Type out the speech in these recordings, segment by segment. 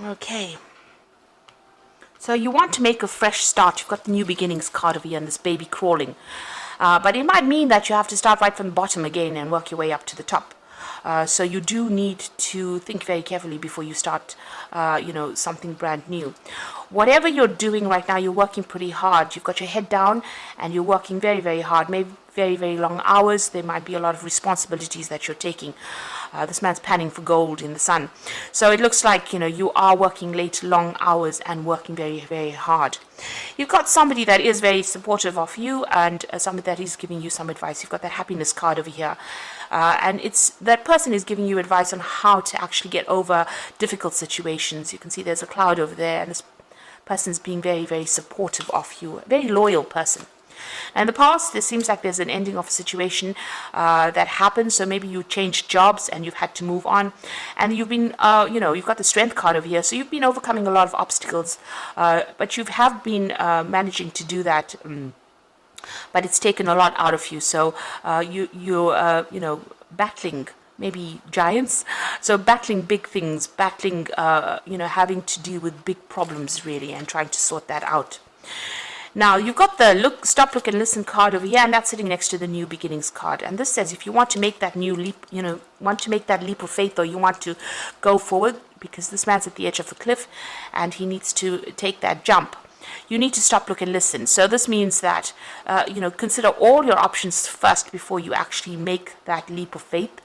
Okay. So you want to make a fresh start. You've got the new beginnings card over here and this baby crawling. But it might mean that you have to start right from the bottom again and work your way up to the top. So you do need to think very carefully before you start, something brand new. Whatever you're doing right now, you're working pretty hard. You've got your head down and you're working very, very hard, maybe very, very long hours. There might be a lot of responsibilities that you're taking. This man's panning for gold in the sun. So it looks like, you are working late, long hours and working very, very hard. You've got somebody that is very supportive of you and somebody that is giving you some advice. You've got that happiness card over here. And it's that person is giving you advice on how to actually get over difficult situations. You can see there's a cloud over there and this person's being very, very supportive of you. A very loyal person. In the past, it seems like there's an ending of a situation that happened. So maybe you changed jobs and you've had to move on. And you've been, you've got the strength card over here. So you've been overcoming a lot of obstacles. But you have been managing to do that. But it's taken a lot out of you. So you're battling maybe giants. So battling big things, battling, having to deal with big problems really and trying to sort that out. Now, you've got the stop, look, and listen card over here, and that's sitting next to the new beginnings card. And this says if you want to make that new leap, want to make that leap of faith, or you want to go forward, because this man's at the edge of a cliff, and he needs to take that jump. You need to stop, look, and listen. So this means that, consider all your options first before you actually make that leap of faith.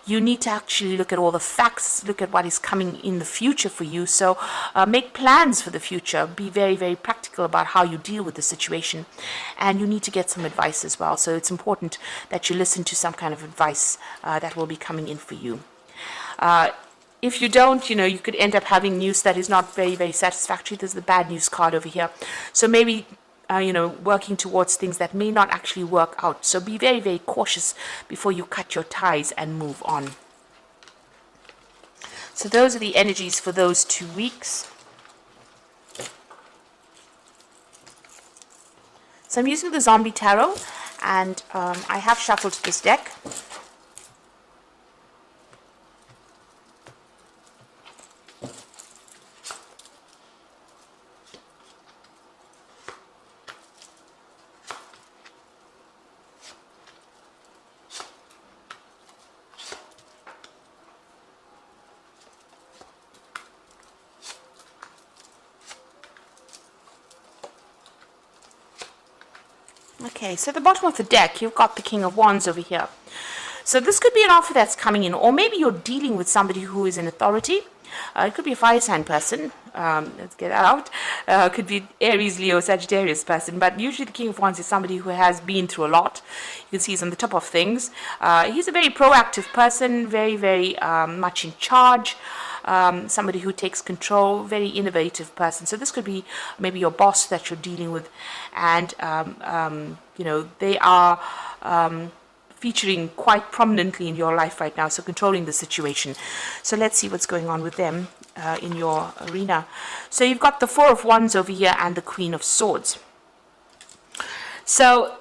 You need to actually look at all the facts, look at what is coming in the future for you. So make plans for the future. Be very, very practical about how you deal with the situation. And you need to get some advice as well. So it's important that you listen to some kind of advice that will be coming in for you. If you don't, you could end up having news that is not very, very satisfactory. There's the bad news card over here. So maybe working towards things that may not actually work out. So be very, very cautious before you cut your ties and move on. So those are the energies for those 2 weeks. So I'm using the Zombie Tarot, and I have shuffled this deck. Okay, so at the bottom of the deck, you've got the King of Wands over here. So this could be an offer that's coming in, or maybe you're dealing with somebody who is in authority. It could be a fire sign person. Let's get that out. Could be Aries, Leo, Sagittarius person. But usually the King of Wands is somebody who has been through a lot. You can see he's on the top of things. He's a very proactive person, very, very much in charge. Somebody who takes control, very innovative person. So this could be maybe your boss that you're dealing with, and they are featuring quite prominently in your life right now, so controlling the situation. So let's see what's going on with them in your arena. So you've got the Four of Wands over here and the Queen of Swords. So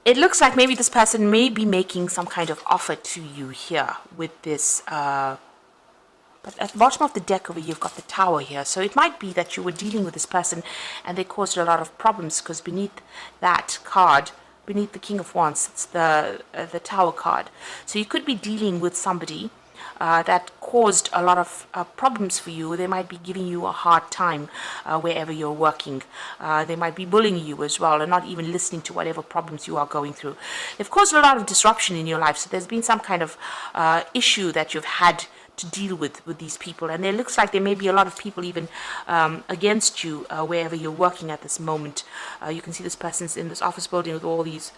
it looks like maybe this person may be making some kind of offer to you here with this but at the bottom of the deck over here, you've got the Tower here. So it might be that you were dealing with this person and they caused a lot of problems, because beneath that card, beneath the King of Wands, it's the Tower card. So you could be dealing with somebody that caused a lot of problems for you. They might be giving you a hard time wherever you're working. They might be bullying you as well and not even listening to whatever problems you are going through. They've caused a lot of disruption in your life. So there's been some kind of issue that you've had to deal with these people, and it looks like there may be a lot of people even against you wherever you're working at this moment. You can see this person's in this office building with all these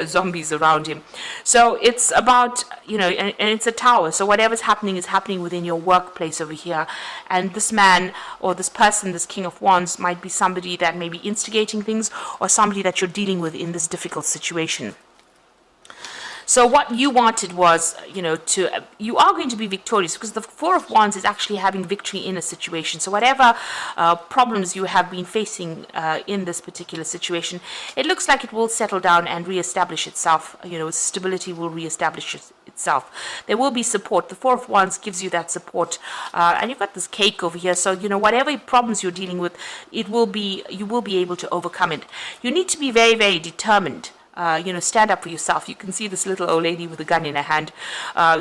zombies around him. So it's about, and it's a tower, so whatever's happening is happening within your workplace over here. And this man or this person, this King of Wands, might be somebody that may be instigating things, or somebody that you're dealing with in this difficult situation. So what you wanted was, you are going to be victorious, because the Four of Wands is actually having victory in a situation. So whatever problems you have been facing in this particular situation, it looks like it will settle down and reestablish itself. Stability will reestablish itself. There will be support. The Four of Wands gives you that support, and you've got this cake over here. So whatever problems you're dealing with, you will be able to overcome it. You need to be very, very determined. Stand up for yourself. You can see this little old lady with a gun in her hand.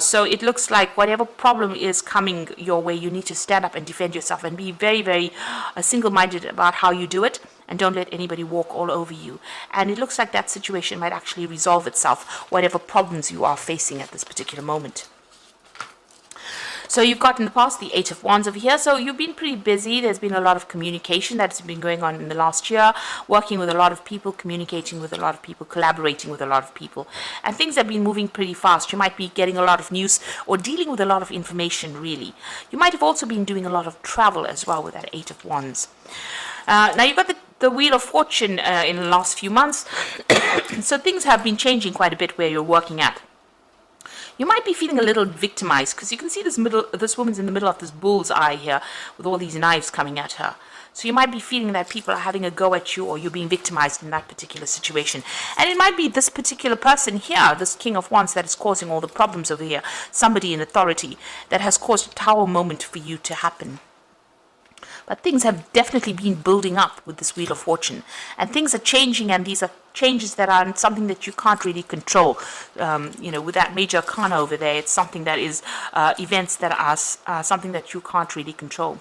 So it looks like whatever problem is coming your way, you need to stand up and defend yourself and be very, very single-minded about how you do it, and don't let anybody walk all over you. And it looks like that situation might actually resolve itself, whatever problems you are facing at this particular moment. So you've got in the past the Eight of Wands over here. So you've been pretty busy. There's been a lot of communication that's been going on in the last year, working with a lot of people, communicating with a lot of people, collaborating with a lot of people. And things have been moving pretty fast. You might be getting a lot of news or dealing with a lot of information, really. You might have also been doing a lot of travel as well with that Eight of Wands. Now you've got the Wheel of Fortune in the last few months. So things have been changing quite a bit where you're working at. You might be feeling a little victimized because you can see this woman's in the middle of this bull's eye here with all these knives coming at her. So you might be feeling that people are having a go at you, or you're being victimized in that particular situation. And it might be this particular person here, this King of Wands, that is causing all the problems over here. Somebody in authority that has caused a tower moment for you to happen. But things have definitely been building up with this Wheel of Fortune. And things are changing, and these are changes that are something that you can't really control. With that Major Arcana over there, it's something that is events that are something that you can't really control.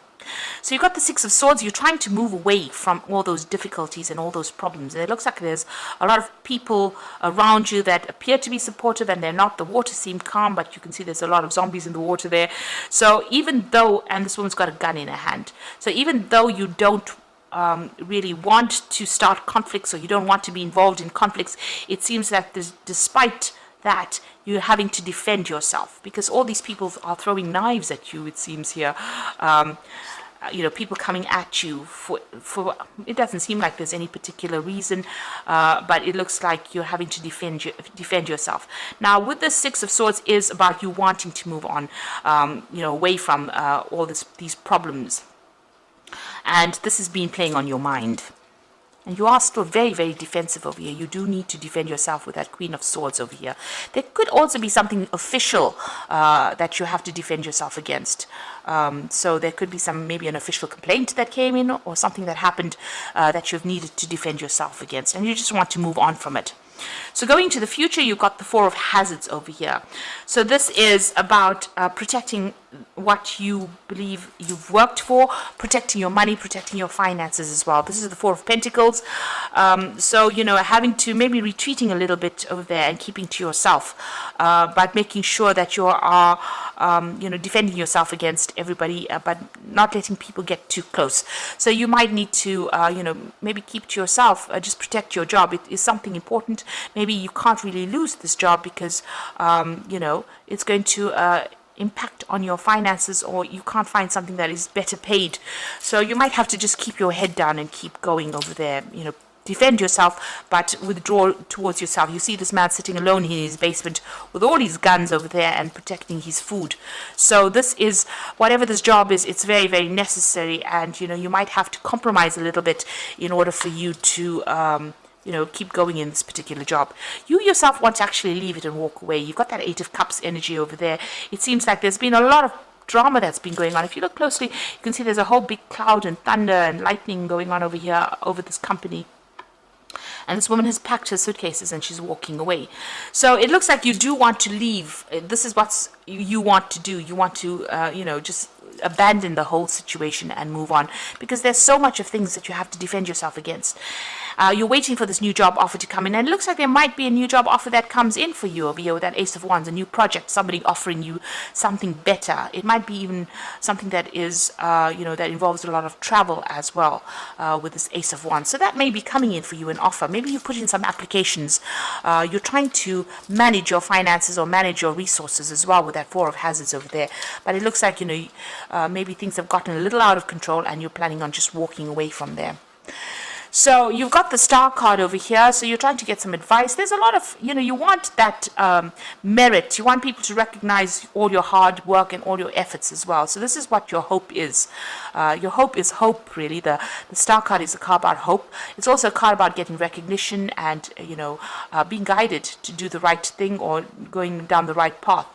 So you've got the Six of Swords. You're trying to move away from all those difficulties and all those problems. And it looks like there's a lot of people around you that appear to be supportive, and they're not. The water seemed calm, but you can see there's a lot of zombies in the water there. So even though, and this woman's got a gun in her hand, so even though you don't really want to start conflicts, or you don't want to be involved in conflicts, it seems that despite that, you're having to defend yourself, because all these people are throwing knives at you, it seems here. People coming at you for it doesn't seem like there's any particular reason, but it looks like you're having to defend yourself. Now, with the Six of Swords is about you wanting to move on, away from all these problems, and this has been playing on your mind. And you are still very, very defensive over here. You do need to defend yourself with that Queen of Swords over here. There could also be something official that you have to defend yourself against. So there could be maybe an official complaint that came in, or something that happened that you've needed to defend yourself against. And you just want to move on from it. So going to the future, you've got the Four of Hazards over here. So this is about protecting what you believe you've worked for, protecting your money, protecting your finances as well. This is the Four of Pentacles. So, having to maybe retreating a little bit over there and keeping to yourself, but making sure that you are, defending yourself against everybody, but not letting people get too close. So you might need to, maybe keep to yourself, just protect your job. It is something important. Maybe you can't really lose this job because, it's going to impact on your finances, or you can't find something that is better paid. So you might have to just keep your head down and keep going over there, defend yourself, but withdraw towards yourself. You see this man sitting alone in his basement with all his guns over there and protecting his food. So this is, whatever this job is, it's very, very necessary, and you might have to compromise a little bit in order for you to keep going in this particular job. You yourself want to actually leave it and walk away. You've got that Eight of Cups energy over there. It seems like there's been a lot of drama that's been going on. If you look closely, you can see there's a whole big cloud and thunder and lightning going on over here, over this company. And this woman has packed her suitcases and she's walking away. So it looks like you do want to leave. This is what you want to do. You want to, just abandon the whole situation and move on, because there's so much of things that you have to defend yourself against. You're waiting for this new job offer to come in, and it looks like there might be a new job offer that comes in for you over here with that Ace of Wands, a new project, somebody offering you something better. It might be even something that is, that involves a lot of travel as well, with this Ace of Wands. So that may be coming in for you, an offer. Maybe you put in some applications. You're trying to manage your finances or manage your resources as well with that Four of Hazards over there. But it looks like, maybe things have gotten a little out of control and you're planning on just walking away from there. So you've got the star card over here, so you're trying to get some advice. There's a lot of, you want that merit. You want people to recognize all your hard work and all your efforts as well. So this is what your hope is. Your hope is hope, really. The star card is a card about hope. It's also a card about getting recognition and, being guided to do the right thing or going down the right path.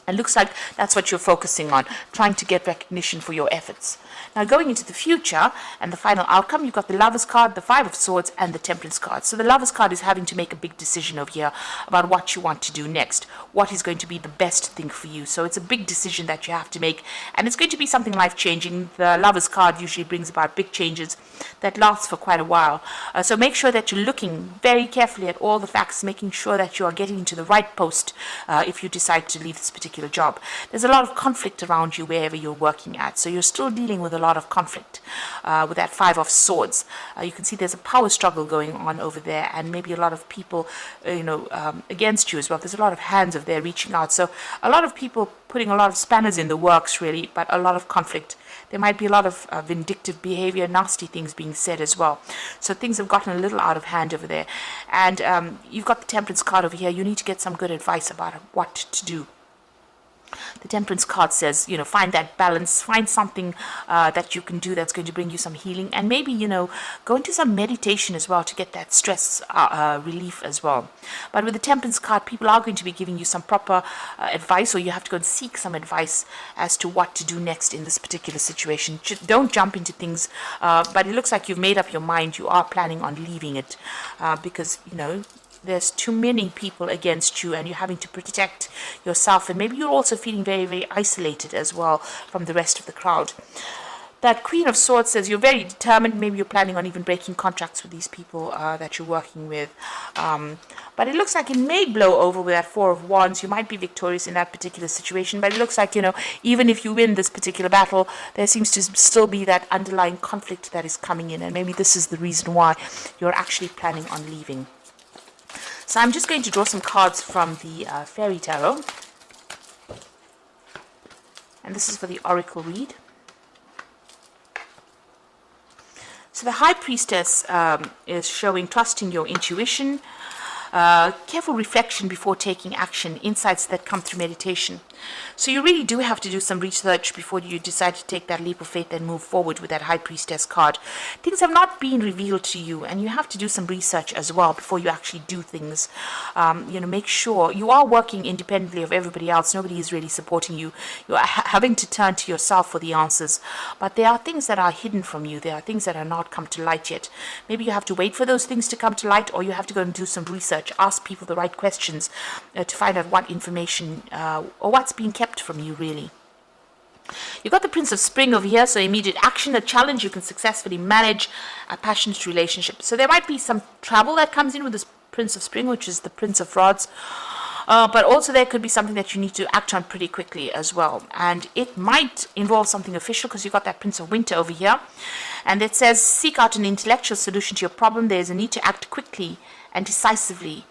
And looks like that's what you're focusing on, trying to get recognition for your efforts. Now, going into the future and the final outcome, you've got the Lovers card, the Five of Swords, and the Temperance card. So the Lovers card is having to make a big decision over here about what you want to do next, what is going to be the best thing for you. So it's a big decision that you have to make, and it's going to be something life-changing. The Lovers card usually brings about big changes that last for quite a while. So make sure that you're looking very carefully at all the facts, making sure that you are getting into the right post if you decide to leave this particular job. There's a lot of conflict around you wherever you're working at, so you're still dealing with a lot of conflict with that Five of Swords. You can see there's a power struggle going on over there, and maybe a lot of people against you as well. There's a lot of hands over there reaching out, so a lot of people putting a lot of spanners in the works, really, but a lot of conflict. There might be a lot of vindictive behavior, nasty things being said as well. So things have gotten a little out of hand over there. And you've got the Temperance card over here. You need to get some good advice about what to do. The Temperance card says, find that balance, find something that you can do that's going to bring you some healing, and maybe, go into some meditation as well to get that stress relief as well. But with the Temperance card, people are going to be giving you some proper advice, or you have to go and seek some advice as to what to do next in this particular situation. Don't jump into things, but it looks like you've made up your mind. You are planning on leaving it because, there's too many people against you, and you're having to protect yourself, and maybe you're also feeling very, very isolated as well from the rest of the crowd. That Queen of Swords says you're very determined. Maybe you're planning on even breaking contracts with these people that you're working with. But it looks like it may blow over with that Four of Wands. You might be victorious in that particular situation, but it looks like, even if you win this particular battle, there seems to still be that underlying conflict that is coming in, and maybe this is the reason why you're actually planning on leaving. So I'm just going to draw some cards from the Fairy Tarot. And this is for the Oracle read. So the High Priestess is showing trusting your intuition, careful reflection before taking action, insights that come through meditation. So you really do have to do some research before you decide to take that leap of faith and move forward with that High Priestess card. Things have not been revealed to you, and you have to do some research as well before you actually do things. Make sure you are working independently of everybody else. Nobody is really supporting you. You are having to turn to yourself for the answers. But there are things that are hidden from you. There are things that are not come to light yet. Maybe you have to wait for those things to come to light, or you have to go and do some research. Ask people the right questions to find out what information or what's being kept from you, really. You've got the Prince of Spring over here, so immediate action, a challenge you can successfully manage, a passionate relationship. So there might be some travel that comes in with this Prince of Spring, which is the Prince of Rods. But also there could be something that you need to act on pretty quickly as well. And it might involve something official, because you've got that Prince of Winter over here. And it says, seek out an intellectual solution to your problem. There's a need to act quickly and decisively.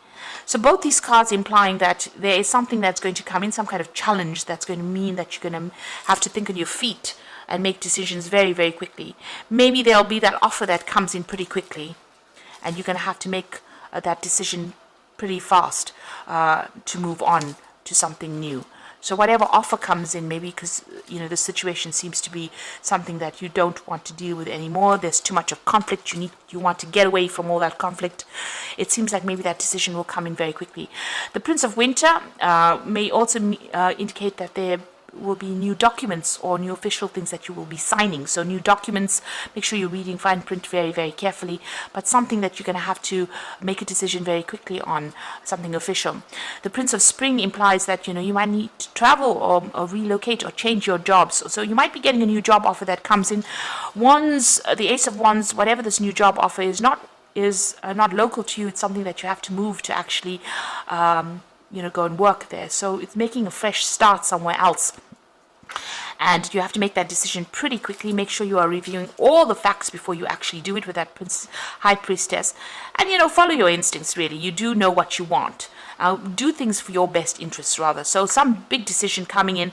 So both these cards implying that there is something that's going to come in, some kind of challenge that's going to mean that you're going to have to think on your feet and make decisions very, very quickly. Maybe there'll be that offer that comes in pretty quickly, and you're going to have to make that decision pretty fast to move on to something new. So whatever offer comes in, maybe because, the situation seems to be something that you don't want to deal with anymore. There's too much of conflict. You want to get away from all that conflict. It seems like maybe that decision will come in very quickly. The Prince of Winter may also indicate that there will be new documents or new official things that you will be signing. So new documents, make sure you're reading fine print very, very carefully, but something that you're going to have to make a decision very quickly on, something official. The Prince of Spring implies that, you might need to travel or relocate or change your jobs. So you might be getting a new job offer that comes in. Wands, the Ace of Wands, whatever this new job offer is not local to you. It's something that you have to move to actually go and work there. So it's making a fresh start somewhere else. And you have to make that decision pretty quickly. Make sure you are reviewing all the facts before you actually do it with that High Priestess. And, follow your instincts, really. You do know what you want. do things for your best interests rather. So some big decision coming in,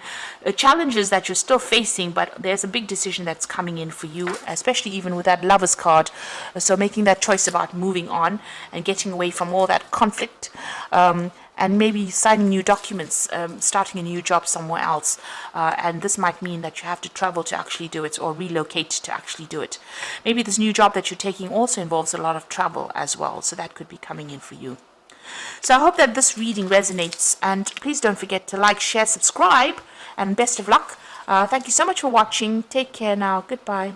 challenges that you're still facing, but there's a big decision that's coming in for you, especially even with that Lovers card. So making that choice about moving on and getting away from all that conflict, and maybe signing new documents, starting a new job somewhere else. And this might mean that you have to travel to actually do it, or relocate to actually do it. Maybe this new job that you're taking also involves a lot of travel as well, so that could be coming in for you. So I hope that this reading resonates, and please don't forget to like, share, subscribe, and best of luck. Thank you so much for watching. Take care now. Goodbye.